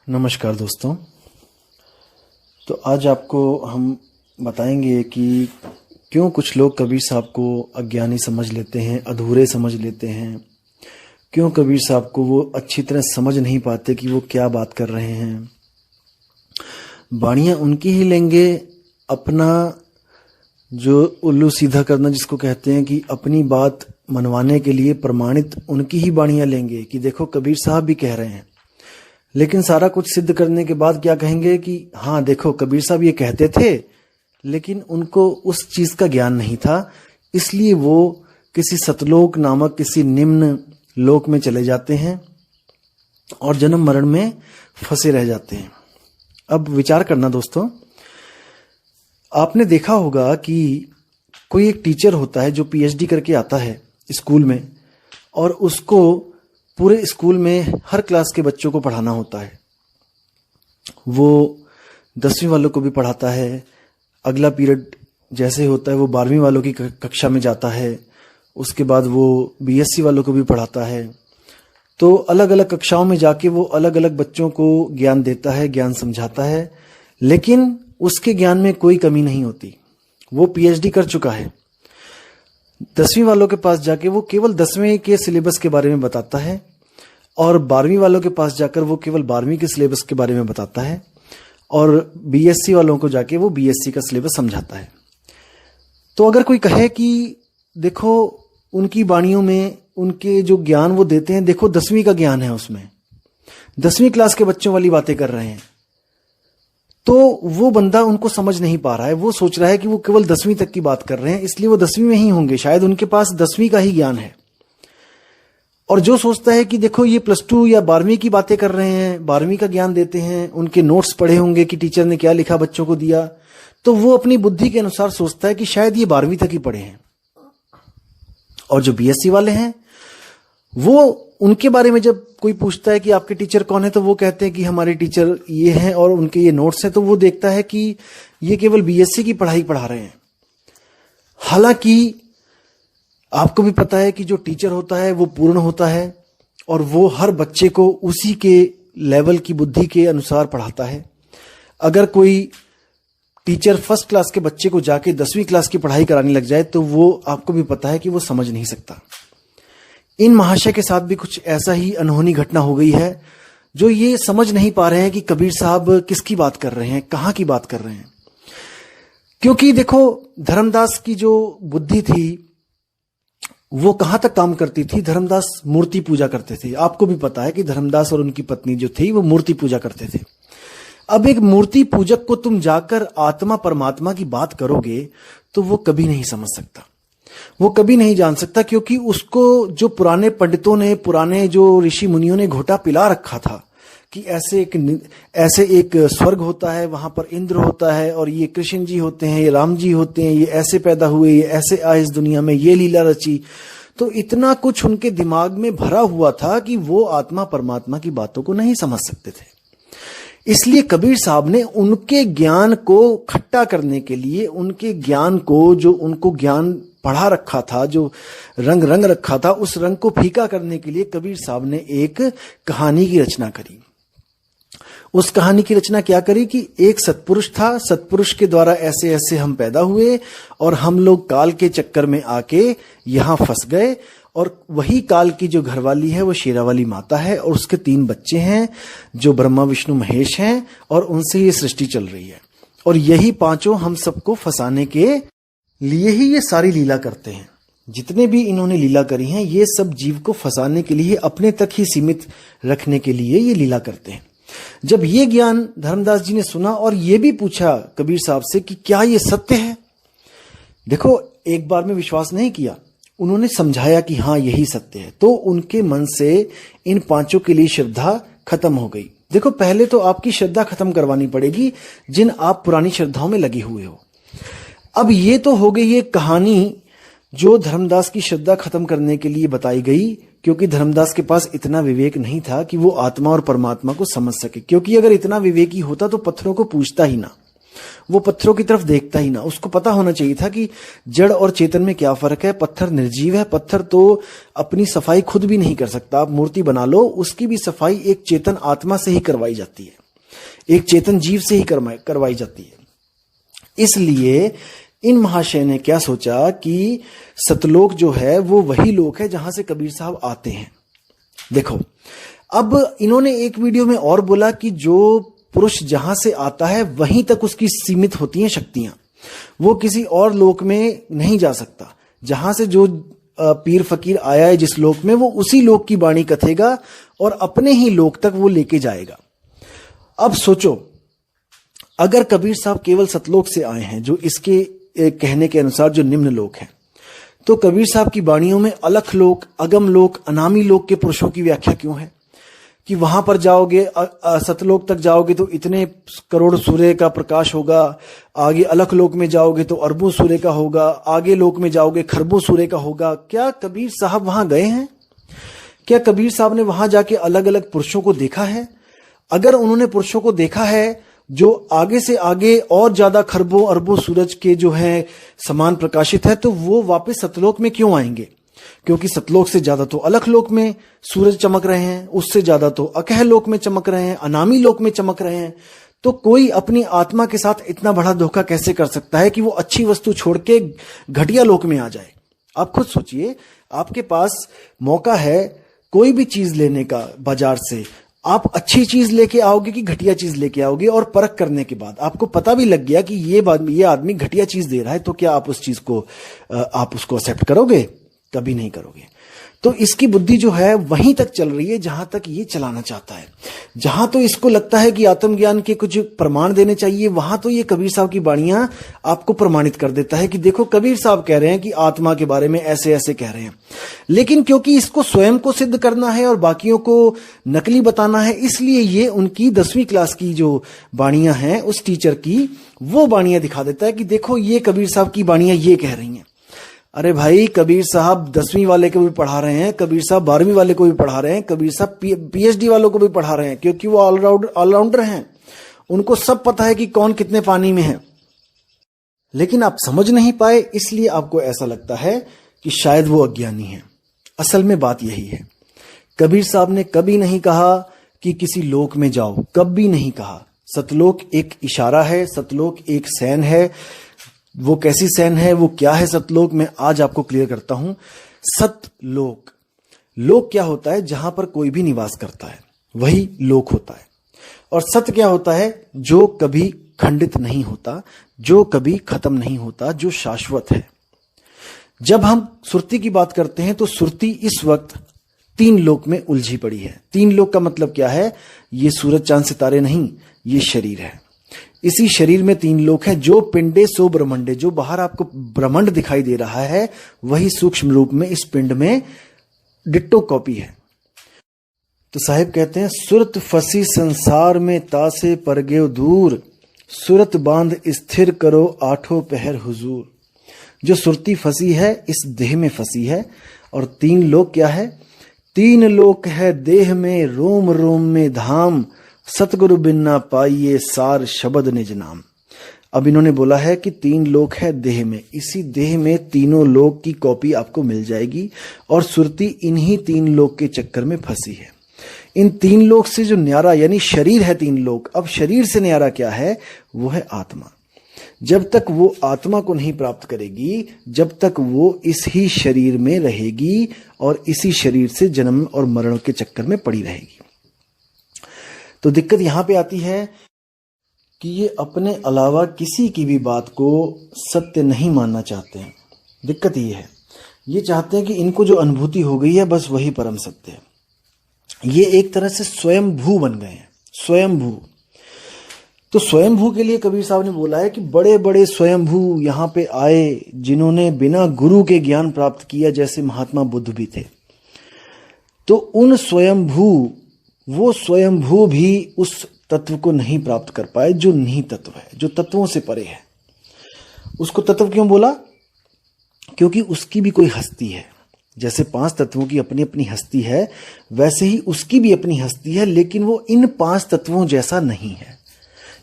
नमस्कार दोस्तों। तो आज आपको हम बताएंगे कि क्यों कुछ लोग कबीर साहब को अज्ञानी समझ लेते हैं, अधूरे समझ लेते हैं। क्यों कबीर साहब को वो अच्छी तरह समझ नहीं पाते कि वो क्या बात कर रहे हैं। बाणियाँ उनकी ही लेंगे, अपना जो उल्लू सीधा करना जिसको कहते हैं कि अपनी बात मनवाने के लिए प्रमाणित उनकी ही बाणियाँ लेंगे कि देखो कबीर साहब भी कह रहे हैं। लेकिन सारा कुछ सिद्ध करने के बाद क्या कहेंगे कि हाँ देखो कबीर साहब ये कहते थे, लेकिन उनको उस चीज का ज्ञान नहीं था, इसलिए वो किसी सतलोक नामक किसी निम्न लोक में चले जाते हैं और जन्म मरण में फंसे रह जाते हैं। अब विचार करना दोस्तों, आपने देखा होगा कि कोई एक टीचर होता है जो पीएचडी करके आता है स्कूल में, और उसको पूरे स्कूल में हर क्लास के बच्चों को पढ़ाना होता है। वो 10वीं वालों को भी पढ़ाता है, अगला पीरियड जैसे होता है वो 12वीं वालों की कक्षा में जाता है, उसके बाद वो बीएससी वालों को भी पढ़ाता है। तो अलग अलग कक्षाओं में जाके वो अलग अलग बच्चों को ज्ञान देता है, ज्ञान समझाता है, लेकिन उसके ज्ञान में कोई कमी नहीं होती। वो पीएचडी कर चुका है। 10वीं वालों के पास जाके वो केवल 10वीं के सिलेबस के बारे में बताता है, और 12वीं वालों के पास जाकर वो केवल 12वीं के सिलेबस के बारे में बताता है, और बीएससी वालों को जाके वो बीएससी का सिलेबस समझाता है। तो अगर कोई कहे कि देखो उनकी वाणियों में उनके जो ज्ञान वो देते हैं, देखो 10वीं का ज्ञान है, उसमें 10वीं क्लास के बच्चों वाली बातें कर रहे हैं, तो वो बंदा उनको समझ नहीं पा रहा है। वो सोच रहा है कि वो केवल 10वीं तक की बात कर रहे हैं, इसलिए वो 10वीं में ही होंगे, शायद उनके पास 10वीं का ही ज्ञान है। और जो सोचता है कि देखो ये +2 या 12वीं की बातें कर रहे हैं, 12वीं का ज्ञान देते हैं, उनके नोट्स पढ़े होंगे कि टीचर ने क्या लिखा बच्चों को दिया, तो वो अपनी बुद्धि के अनुसार सोचता है कि शायद ये 12वीं तक ही पढ़े हैं। और जो बीएससी वाले हैं, वो उनके बारे में जब कोई पूछता है कि आपके टीचर कौन है, तो वो कहते हैं कि हमारे टीचर ये हैं और उनके ये नोट्स हैं। तो वो देखता है कि ये केवल बीएससी की पढ़ाई पढ़ा रहे हैं। हालांकि आपको भी पता है कि जो टीचर होता है वो पूर्ण होता है, और वो हर बच्चे को उसी के लेवल की बुद्धि के अनुसार पढ़ाता है। अगर कोई टीचर फर्स्ट क्लास के बच्चे को जाके 10वीं क्लास की पढ़ाई कराने लग जाए, तो वो आपको भी पता है कि वो समझ नहीं सकता। इन महाशय के साथ भी कुछ ऐसा ही अनहोनी घटना हो गई है, जो ये समझ नहीं पा रहे हैं कि कबीर साहब किसकी बात कर रहे हैं, कहाँ की बात कर रहे हैं। क्योंकि देखो धर्मदास की जो बुद्धि थी वो कहाँ तक काम करती थी। धर्मदास मूर्ति पूजा करते थे। आपको भी पता है कि धर्मदास और उनकी पत्नी जो थी वो मूर्ति पूजा करते थे। अब एक मूर्ति पूजक को तुम जाकर आत्मा परमात्मा की बात करोगे तो वो कभी नहीं समझ सकता, वो कभी नहीं जान सकता, क्योंकि उसको जो पुराने पंडितों ने, पुराने जो ऋषि मुनियों ने घोटा पिला रखा था कि ऐसे एक स्वर्ग होता है, वहां पर इंद्र होता है, और ये कृष्ण जी होते हैं, ये राम जी होते हैं, ये ऐसे पैदा हुए, ये ऐसे आए इस दुनिया में, ये लीला रची। तो इतना कुछ उनके दिमाग में भरा हुआ था कि वो आत्मा परमात्मा की बातों को नहीं समझ सकते थे। इसलिए कबीर साहब ने उनके ज्ञान को खट्टा करने के लिए, उनके ज्ञान को, जो उनको ज्ञान पढ़ा रखा था, जो रंग रखा था, उस रंग को फीका करने के लिए कबीर साहब ने एक कहानी की रचना करी। उस कहानी की रचना क्या करी कि एक सत्पुरुष था, सत्पुरुष के द्वारा ऐसे ऐसे हम पैदा हुए, और हम लोग काल के चक्कर में आके यहां फंस गए, और वही काल की जो घरवाली है वो शेरावाली माता है, और उसके 3 बच्चे हैं जो ब्रह्मा विष्णु महेश हैं, और उनसे ये सृष्टि चल रही है। और यही 5 हम सबको फंसाने के लिए ही ये सारी लीला करते हैं। जितने भी इन्होंने लीला करी हैं, ये सब जीव को फंसाने के लिए, अपने तक ही सीमित रखने के लिए ये लीला करते हैं। जब ये ज्ञान धर्मदास जी ने सुना और ये भी पूछा कबीर साहब से कि क्या ये सत्य है, देखो एक बार में विश्वास नहीं किया, उन्होंने समझाया कि हाँ यही सत्य है, तो उनके मन से इन 5 के लिए श्रद्धा खत्म हो गई। देखो पहले तो आपकी श्रद्धा खत्म करवानी पड़ेगी, जिन आप पुरानी श्रद्धाओं में लगे हुए हो। अब ये तो हो गई ये कहानी जो धर्मदास की श्रद्धा खत्म करने के लिए बताई गई, क्योंकि धर्मदास के पास इतना विवेक नहीं था कि वो आत्मा और परमात्मा को समझ सके। क्योंकि अगर इतना विवेकी होता तो पत्थरों को पूछता ही ना, वो पत्थरों की तरफ देखता ही ना। उसको पता होना चाहिए था कि जड़ और चेतन में क्या फर्क है। पत्थर निर्जीव है, पत्थर तो अपनी सफाई खुद भी नहीं कर सकता। आप मूर्ति बना लो, उसकी भी सफाई एक चेतन आत्मा से ही करवाई जाती है। एक चेतन जीव से ही करवाई जाती है। इसलिए इन महाशय ने क्या सोचा कि सतलोक जो है वो वही लोक है जहां से कबीर साहब आते हैं। देखो, अब इन्होंने एक वीडियो में और बोला कि जो पुरुष जहां से आता है वहीं तक उसकी सीमित होती हैं शक्तियां, वो किसी और लोक में नहीं जा सकता। जहां से जो पीर फकीर आया है जिस लोक में, वो उसी लोक की वाणी कथेगा और अपने ही लोक तक वो लेके जाएगा। अब सोचो, अगर कबीर साहब केवल सतलोक से आए हैं, जो इसके कहने के अनुसार जो निम्न लोक है, तो कबीर साहब की वाणियों में अलख लोक, अगम लोक, अनामी लोक के पुरुषों की व्याख्या क्यों है कि वहां पर जाओगे, सतलोक तक जाओगे तो इतने करोड़ सूर्य का प्रकाश होगा, आगे अलख लोक में जाओगे तो अरबों सूर्य का होगा, आगे लोक में जाओगे खरबों सूर्य का होगा। क्या कबीर साहब वहां गए हैं? क्या कबीर साहब ने वहां जाके अलग अलग पुरुषों को देखा है? अगर उन्होंने पुरुषों को देखा है जो आगे से आगे और ज्यादा खरबों अरबों सूरज के जो है समान प्रकाशित है, तो वो वापस सतलोक में क्यों आएंगे? क्योंकि सतलोक से ज्यादा तो अलख लोक में सूरज चमक रहे हैं, उससे ज्यादा तो अकह लोक में चमक रहे हैं, अनामी लोक में चमक रहे हैं। तो कोई अपनी आत्मा के साथ इतना बड़ा धोखा कैसे कर सकता है कि वो अच्छी वस्तु छोड़ के घटिया लोक में आ जाए? आप खुद सोचिए, आपके पास मौका है कोई भी चीज लेने का बाजार से, आप अच्छी चीज लेके आओगे कि घटिया चीज लेके आओगे, और परख करने के बाद आपको पता भी लग गया कि ये आदमी घटिया चीज दे रहा है, तो क्या आप उस चीज को आप उसको एक्सेप्ट करोगे? कभी नहीं करोगे। तो इसकी बुद्धि जो है वहीं तक चल रही है जहां तक ये चलाना चाहता है। जहां तो इसको लगता है कि आत्मज्ञान के कुछ प्रमाण देने चाहिए, वहां तो ये कबीर साहब की वाणियां आपको प्रमाणित कर देता है कि देखो कबीर साहब कह रहे हैं कि आत्मा के बारे में ऐसे ऐसे कह रहे हैं। लेकिन क्योंकि इसको स्वयं को सिद्ध करना है और बाकियों को नकली बताना है, इसलिए ये उनकी 10वीं क्लास की जो वाणियां हैं उस टीचर की, वो वाणियां दिखा देता है कि देखो ये कबीर साहब की वाणियां ये कह रही हैं। अरे भाई, कबीर साहब 10वीं वाले को भी पढ़ा रहे हैं, कबीर साहब 12वीं वाले को भी पढ़ा रहे हैं, कबीर साहब पीएचडी वालों को भी पढ़ा रहे हैं, क्योंकि वो ऑलराउंडर हैं। उनको सब पता है कि कौन कितने पानी में है। लेकिन आप समझ नहीं पाए, इसलिए आपको ऐसा लगता है कि शायद वो अज्ञानी है। असल में बात यही है, कबीर साहब ने कभी नहीं कहा कि किसी लोक में जाओ, कभी नहीं कहा। सतलोक एक इशारा है, सतलोक एक सैन है। वो कैसी सैन है, वो क्या है सतलोक, मैं आज आपको क्लियर करता हूं। सतलोक, लोक क्या होता है? जहां पर कोई भी निवास करता है वही लोक होता है। और सत्य क्या होता है? जो कभी खंडित नहीं होता, जो कभी खत्म नहीं होता, जो शाश्वत है। जब हम सुरती की बात करते हैं तो सुरती इस वक्त 3 लोक में उलझी पड़ी है। 3 लोक का मतलब क्या है? ये सूरज चांद सितारे नहीं, ये शरीर है। इसी शरीर में 3 लोक हैं। जो पिंडे सो ब्रह्मंडे, जो बाहर आपको ब्रह्मांड दिखाई दे रहा है वही सूक्ष्म रूप में इस पिंड में डिट्टो कॉपी है। तो साहिब कहते हैं, सुरत फसी संसार में तासे परगेव दूर, सुरत बांध स्थिर करो आठों पहर हुजूर। जो सुरती फंसी है इस देह में फंसी है। और 3 लोक क्या है? 3 लोक है देह में, रोम रोम में धाम, सतगुरु बिन ना पाइये सार शब्द निज नाम। अब इन्होंने बोला है कि 3 लोक है देह में, इसी देह में तीनों लोक की कॉपी आपको मिल जाएगी। और सुरती इन्हीं 3 लोक के चक्कर में फंसी है। इन 3 लोक से जो न्यारा, यानी शरीर है 3 लोक, अब शरीर से न्यारा क्या है? वो है आत्मा। जब तक वो आत्मा को नहीं प्राप्त करेगी, जब तक वो इस ही शरीर में रहेगी और इसी शरीर से जन्म और मरण के चक्कर में पड़ी रहेगी। तो दिक्कत यहां पे आती है कि ये अपने अलावा किसी की भी बात को सत्य नहीं मानना चाहते हैं। दिक्कत ये है, ये चाहते हैं कि इनको जो अनुभूति हो गई है बस वही परम सत्य है। ये एक तरह से स्वयंभू बन गए हैं, स्वयंभू। तो स्वयंभू के लिए कबीर साहब ने बोला है कि बड़े बड़े स्वयंभू यहाँ पे आए जिन्होंने बिना गुरु के ज्ञान प्राप्त किया, जैसे महात्मा बुद्ध भी थे। तो उन स्वयंभू, वो स्वयंभू भी उस तत्व को नहीं प्राप्त कर पाए जो निहित तत्व है, जो तत्वों से परे है। उसको तत्व क्यों बोला? क्योंकि उसकी भी कोई हस्ती है। जैसे 5 तत्वों की अपनी अपनी हस्ती है, वैसे ही उसकी भी अपनी हस्ती है, लेकिन वो इन 5 तत्वों जैसा नहीं है।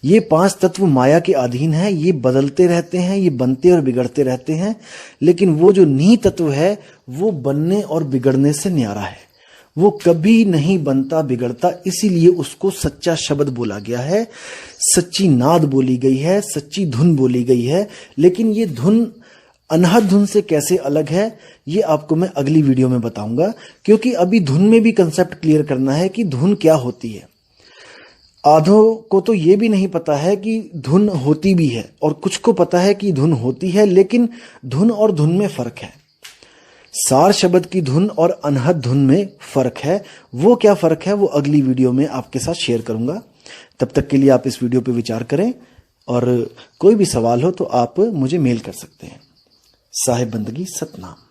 ये 5 तत्व माया के अधीन है, ये बदलते रहते हैं, ये बनते और बिगड़ते रहते हैं। लेकिन वो जो निहित तत्व है वो बनने और बिगड़ने से न्यारा है। वो कभी नहीं बनता बिगड़ता, इसीलिए उसको सच्चा शब्द बोला गया है, सच्ची नाद बोली गई है, सच्ची धुन बोली गई है। लेकिन ये धुन अनहद धुन से कैसे अलग है, ये आपको मैं अगली वीडियो में बताऊंगा, क्योंकि अभी धुन में भी कंसेप्ट क्लियर करना है कि धुन क्या होती है। आधों को तो ये भी नहीं पता है कि धुन होती भी है, और कुछ को पता है कि धुन होती है, लेकिन धुन और धुन में फर्क है। सार शब्द की धुन और अनहद धुन में फर्क है। वो क्या फर्क है वो अगली वीडियो में आपके साथ शेयर करूंगा। तब तक के लिए आप इस वीडियो पे विचार करें, और कोई भी सवाल हो तो आप मुझे मेल कर सकते हैं। साहिब बंदगी सतनाम।